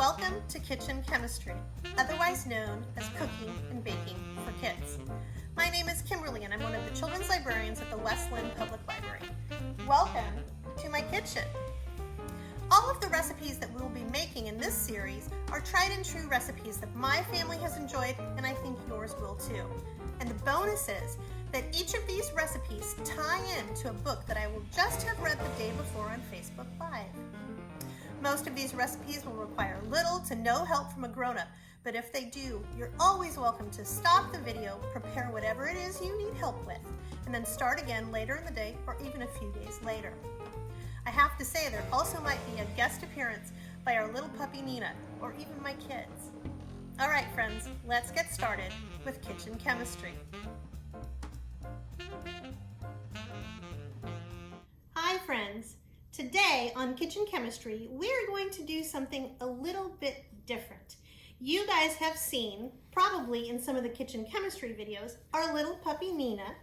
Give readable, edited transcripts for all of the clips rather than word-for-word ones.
Welcome to Kitchen Chemistry, otherwise known as cooking and baking for kids. My name is Kimberley and I'm one of the children's librarians at the West Lynn Public Library. Welcome to my kitchen. All of the recipes that we will be making in this series are tried and true recipes that my family has enjoyed, and I think yours will too. And the bonus is that each of these recipes tie into a book that I will just have read the day before on Facebook Live. Most of these recipes will require little to no help from a grown-up, but if they do, you're always welcome to stop the video, prepare whatever it is you need help with, and then start again later in the day or even a few days later. I have to say there also might be a guest appearance by our little puppy Nina, or even my kids. All right, friends, let's get started with kitchen chemistry. Hi, friends. Today on Kitchen Chemistry, we're going to do something a little bit different. You guys have seen, probably in some of the Kitchen Chemistry videos, our little puppy Nina,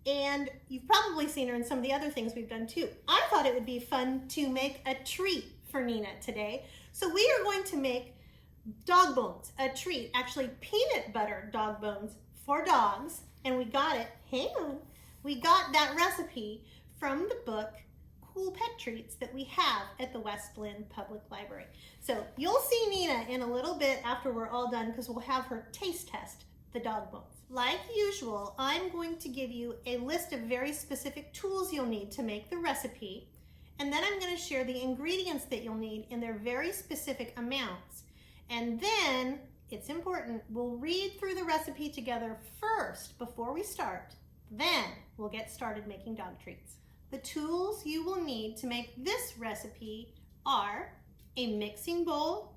and you've probably seen her in some of the other things we've done too. I thought it would be fun to make a treat for Nina today. So we are going to make dog bones, a treat, actually peanut butter dog bones for dogs, and we got it, hang on, we got that recipe from the book Cool Pet Treats that we have at the West Lynn Public Library. So you'll see Nina in a little bit after we're all done because we'll have her taste test the dog bones. Like usual, I'm going to give you a list of very specific tools you'll need to make the recipe, and then I'm going to share the ingredients that you'll need in their very specific amounts. And then, it's important, we'll read through the recipe together first before we start. Then we'll get started making dog treats. The tools you will need to make this recipe are a mixing bowl,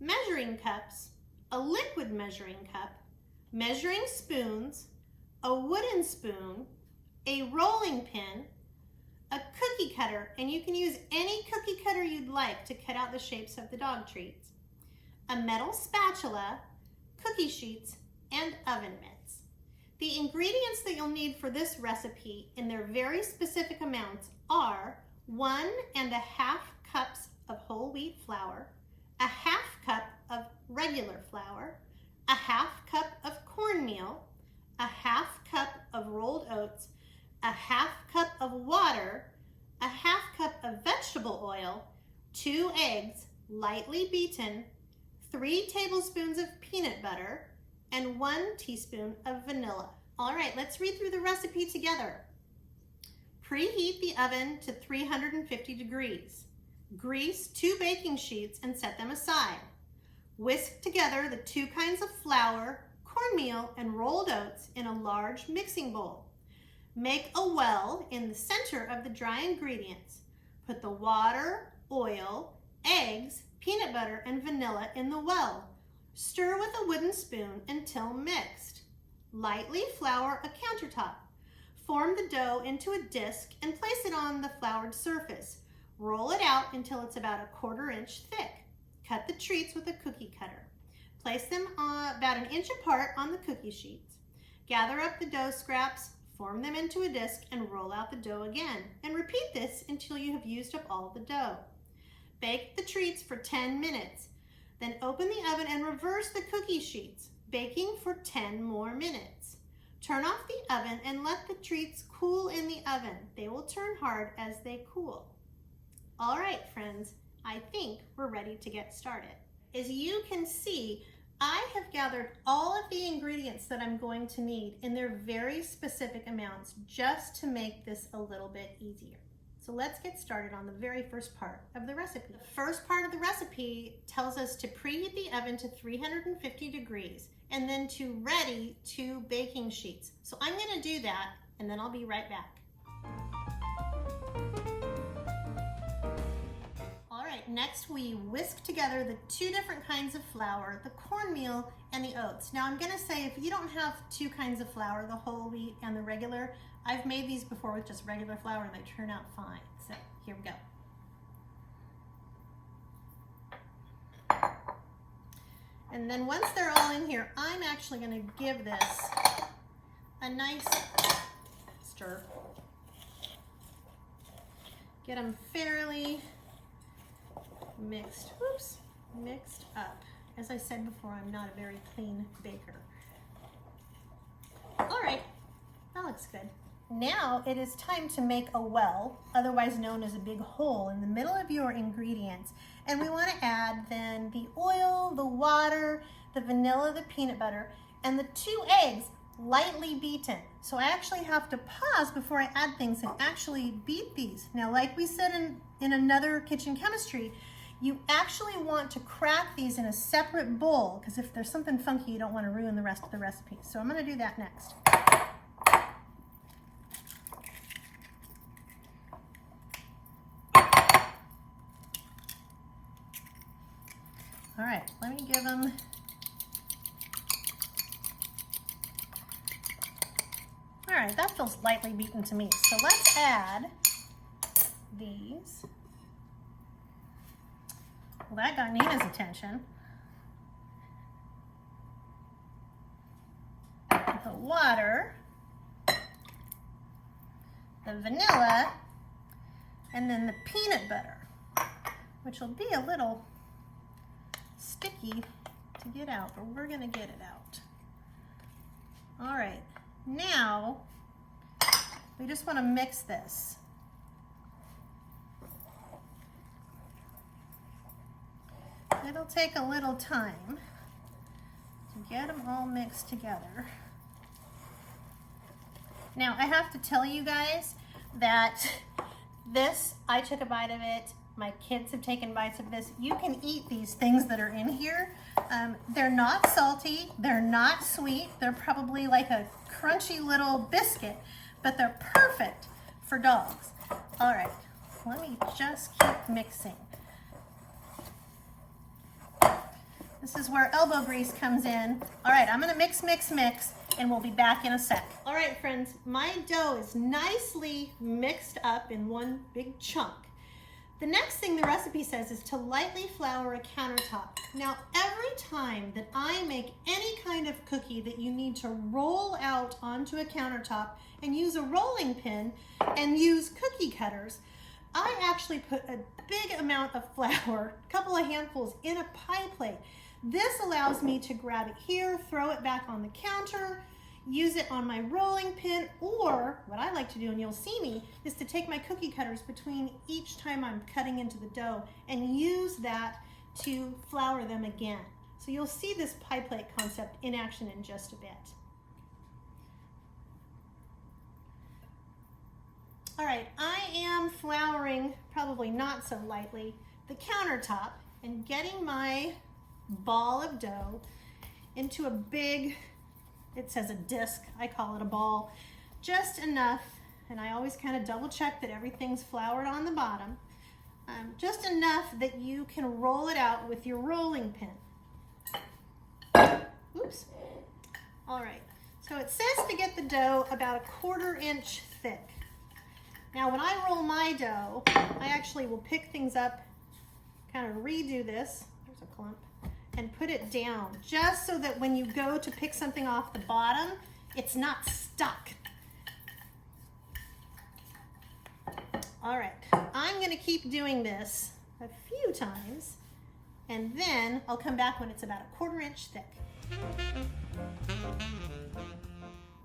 measuring cups, a liquid measuring cup, measuring spoons, a wooden spoon, a rolling pin, a cookie cutter, and you can use any cookie cutter you'd like to cut out the shapes of the dog treats, a metal spatula, cookie sheets, and oven mitts. The ingredients that you'll need for this recipe in their very specific amounts are 1.5 cups of whole wheat flour, a 1/2 cup of regular flour, a 1/2 cup of cornmeal, a 1/2 cup of rolled oats, a 1/2 cup of water, a 1/2 cup of vegetable oil, 2 eggs, lightly beaten, 3 tablespoons of peanut butter, and 1 teaspoon of vanilla. All right, let's read through the recipe together. Preheat the oven to 350 degrees. Grease 2 baking sheets and set them aside. Whisk together the 2 kinds of flour, cornmeal, and rolled oats in a large mixing bowl. Make a well in the center of the dry ingredients. Put the water, oil, eggs, peanut butter, and vanilla in the well. Stir with a wooden spoon until mixed. Lightly flour a countertop. Form the dough into a disc and place it on the floured surface. Roll it out until it's about 1/4 inch thick. Cut the treats with a cookie cutter. Place them about 1 inch apart on the cookie sheets. Gather up the dough scraps, form them into a disc, and roll out the dough again. And repeat this until you have used up all the dough. Bake the treats for 10 minutes. Then open the oven and reverse the cookie sheets, baking for 10 more minutes. Turn off the oven and let the treats cool in the oven. They will turn hard as they cool. All right, friends, I think we're ready to get started. As you can see, I have gathered all of the ingredients that I'm going to need in their very specific amounts just to make this a little bit easier. So let's get started on the very first part of the recipe. The first part of the recipe tells us to preheat the oven to 350 degrees and then to ready 2 baking sheets. So I'm going to do that and then I'll be right back. All right, next we whisk together the 2 different kinds of flour, the cornmeal and the oats. Now I'm going to say if you don't have 2 kinds of flour, the whole wheat and the regular, I've made these before with just regular flour and they turn out fine. So here we go. And then once they're all in here, I'm actually going to give this a nice stir. Get them fairly mixed. Whoops. mixed up. As I said before, I'm not a very clean baker. All right, that looks good. Now it is time to make a well, otherwise known as a big hole, in the middle of your ingredients. And we want to add then the oil, the water, the vanilla, the peanut butter, and the 2 eggs lightly beaten. So I actually have to pause before I add things and actually beat these. Now, like we said in another kitchen chemistry, you actually want to crack these in a separate bowl, because if there's something funky, you don't want to ruin the rest of the recipe. So I'm going to do that next. All right, let me give them. All right, that feels lightly beaten to me. So let's add these. Well, that got Nina's attention. The water, the vanilla, and then the peanut butter, which will be a little sticky to get out, but we're gonna get it out. All right, now we just wanna mix this. It'll take a little time to get them all mixed together. Now, I have to tell you guys that this, I took a bite of it. My kids have taken bites of this. You can eat these things that are in here. They're not salty. They're not sweet. They're probably like a crunchy little biscuit, but they're perfect for dogs. All right, let me just keep mixing. This is where elbow grease comes in. All right, I'm gonna mix, mix, mix, and we'll be back in a sec. All right, friends, my dough is nicely mixed up in one big chunk. The next thing the recipe says is to lightly flour a countertop. Now, every time that I make any kind of cookie that you need to roll out onto a countertop and use a rolling pin and use cookie cutters, I actually put a big amount of flour, a couple of handfuls, in a pie plate. This allows me to grab it here, throw it back on the counter, use it on my rolling pin, or what I like to do, and you'll see me, is to take my cookie cutters between each time I'm cutting into the dough and use that to flour them again. So you'll see this pie plate concept in action in just a bit. All right, I am flouring, probably not so lightly, the countertop and getting my ball of dough into a big, it says a disc, I call it a ball, just enough, and I always kind of double check that everything's floured on the bottom, just enough that you can roll it out with your rolling pin. Oops. All right, so it says to get the dough about a 1/4 inch thick. Now when I roll my dough, I actually will pick things up, kind of redo this, there's a clump, and put it down, just so that when you go to pick something off the bottom, it's not stuck. All right, I'm gonna keep doing this a few times, and then I'll come back when it's about a 1/4 inch thick.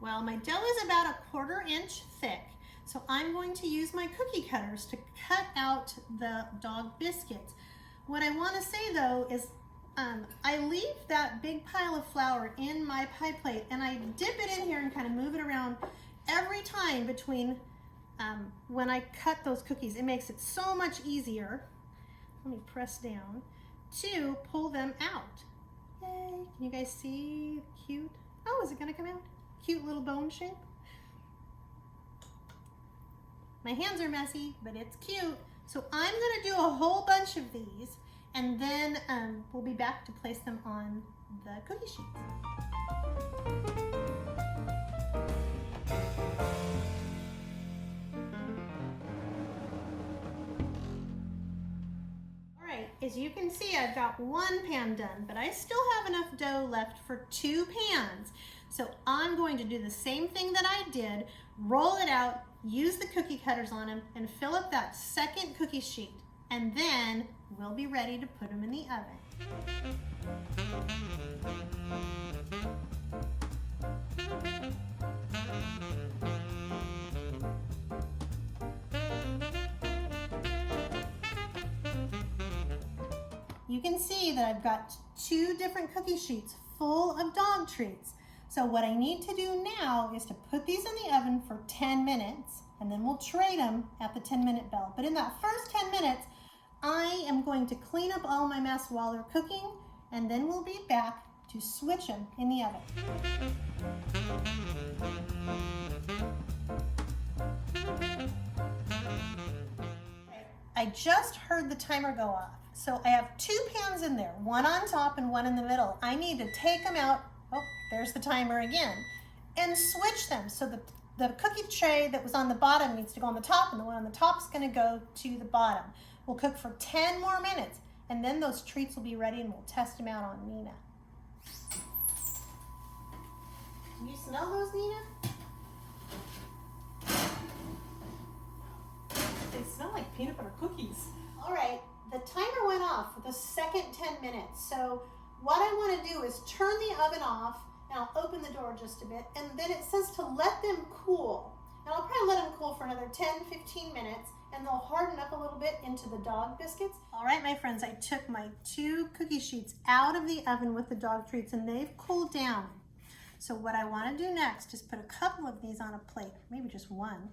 Well, my dough is about a 1/4 inch thick, so I'm going to use my cookie cutters to cut out the dog biscuits. What I wanna say though is I leave that big pile of flour in my pie plate and I dip it in here and kind of move it around every time between when I cut those cookies. It makes it so much easier, let me press down, to pull them out. Yay, can you guys see cute? Oh, is it gonna come out? Cute little bone shape. My hands are messy, but it's cute. So I'm gonna do a whole bunch of these, and then we'll be back to place them on the cookie sheets. All right, as you can see, I've got 1 pan done, but I still have enough dough left for 2 pans. So I'm going to do the same thing that I did, roll it out, use the cookie cutters on them, and fill up that second cookie sheet. and then we'll be ready to put them in the oven. You can see that I've got 2 different cookie sheets full of dog treats. So what I need to do now is to put these in the oven for 10 minutes, and then we'll trade them at the 10-minute bell. But in that first 10 minutes, I am going to clean up all my mess while they're cooking, and then we'll be back to switch them in the oven. I just heard the timer go off. So I have 2 pans in there, one on top and one in the middle. I need to take them out, oh, there's the timer again, and switch them. So the cookie tray that was on the bottom needs to go on the top, and the one on the top is gonna go to the bottom. We'll cook for 10 more minutes, and then those treats will be ready, and we'll test them out on Nina. Can you smell those, Nina? They smell like peanut butter cookies. All right, the timer went off for the second 10 minutes. So what I want to do is turn the oven off, and I'll open the door just a bit, and then it says to let them cool. And I'll probably let them cool for another 10-15 minutes, and they'll harden up a little bit into the dog biscuits. All right, my friends, I took my 2 cookie sheets out of the oven with the dog treats, and they've cooled down. So what I want to do next is put a couple of these on a plate, maybe just one,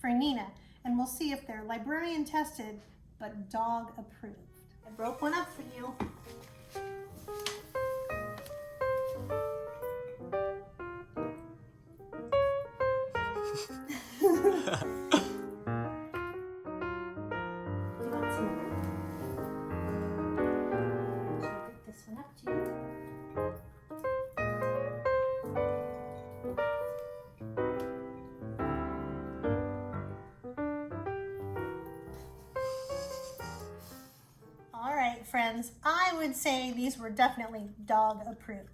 for Nina, and we'll see if they're librarian tested, but dog approved. I broke one up for you. Do you want some more? Should I pick this one up too? All right, friends, I would say these were definitely dog approved.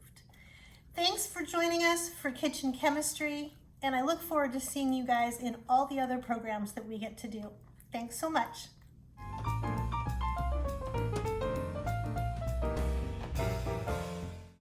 Thanks for joining us for Kitchen Chemistry, and I look forward to seeing you guys in all the other programs that we get to do. Thanks so much.